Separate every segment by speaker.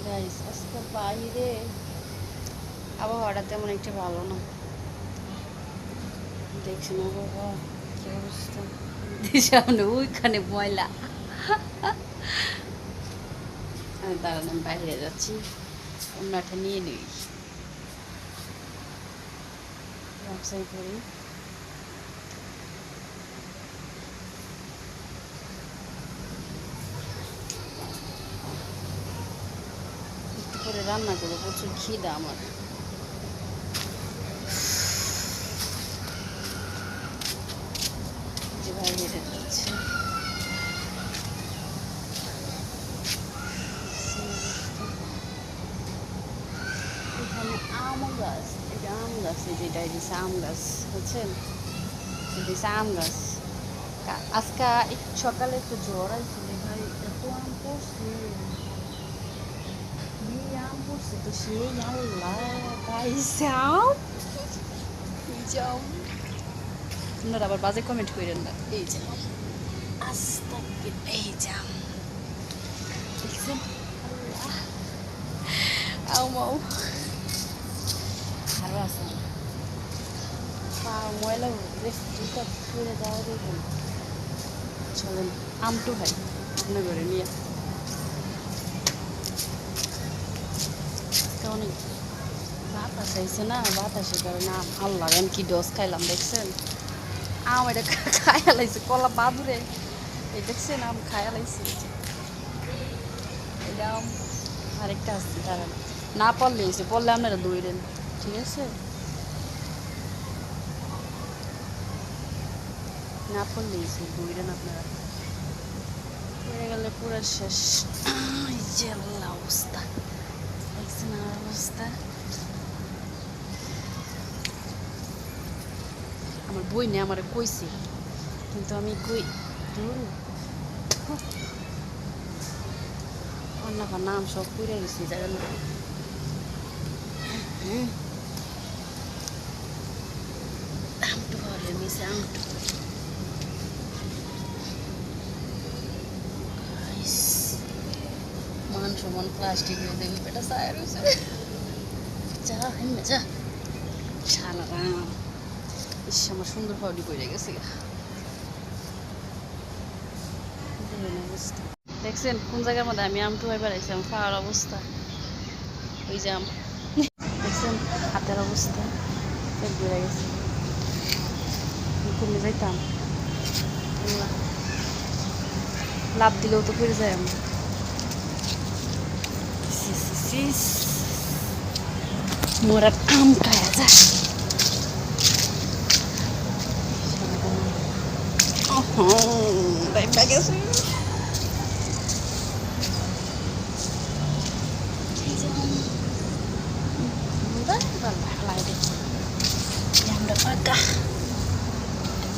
Speaker 1: Guys আজকে বাইরে আবহাওয়াটা তেমন একটা ভালো না। দেখছেন আবহাওয়া কি অবস্থা, সামনে ওইখানে ময়লা। আমি দাঁড়ান, আমি বাইরে যাচ্ছি, অন্যটা নিয়ে নিই, ব্যবসায়ী করি। একটু করে রান্না করবো, প্রচুর খিদা আমার। যে বাইরে যাচ্ছে এখানে আম গাছ, এটা আম গাছ, যেটা দিছে আম গাছ, বুঝছেন, দিছে আম গাছ। আজকে সকালে একটু জ্বর আইছিল ভাই, এত আম পড়ছে, আম পড়ছে তো সেই আল্লাহ গাইছে আম, এই যে আম। আপনারা আবার বাজে কমেন্ট করেন না। এই যে আস্তা, এই যে আম দেখছেন, আল্লাহ আও মাও আরো আছে পা ময়লা জুতা পরে যাওয়া দেখুন। চলেন আমটু ভাই আপনার ঘরে নিয়ে, অনেক বাতাস আইছে না, বাতাসের কারণে আম ভালো লাগে। আমি কি ডোজ খাইলাম দেখছেন, আম এটা খাইয়া লাইছে, কলা বাদুরে এই দেখছেন আম খাইয়া লাইছে। এটা আম আরেকটা আছে, দাঁড়ান, না পড়লে হয়েছে, পড়লে আপনারা দৌড়েন, ঠিক আছে, না পড়লে হয়েছে, দৌড়েন আপনারা, পড়ে গেলে পুরো শেষ। এই যে আল্লাহ অবস্থা দেখছেন, আর অবস্থা। আমার বই নিয়ে আমার কইছে, কিন্তু আমি কই অন্য নাম সব পুড়ে গেছি জায়গা না। আমটু ঘরে মিশে আমটু মান সমান প্লাস্টিক হয়ে দেবে, পেটা সায় রয়েছে, যা হেমে যা সারা রাম। ইস আমার সুন্দর পাউডি পড়ে গেছে। দেখছেন কোন জায়গার মধ্যে আমি আমটু হয়ে বেড়াইছি, আমার খাওয়ার অবস্থা, ওই যে আম দেখছেন, হাতের অবস্থা পেট বেড়ে গেছে, কমে যাইতাম, লাভ দিলেও তো পড়ে যায় আমি। মোরা আম খায়া যা, গেছে আমরা পাকা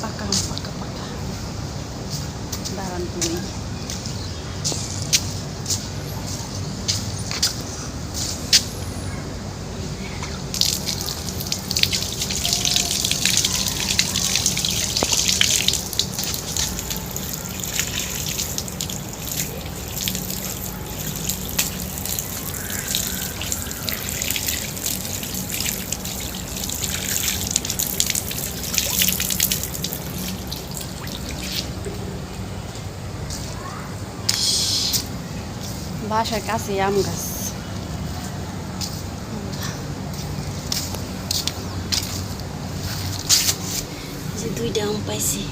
Speaker 1: পাকা পাকা পাকা, দাঁড়ান তুমি বাসার কাছে আম গাছ, যে দুইটা আম পাইছি,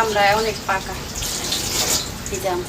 Speaker 1: আমরা অনেক পাকা এই যে আম।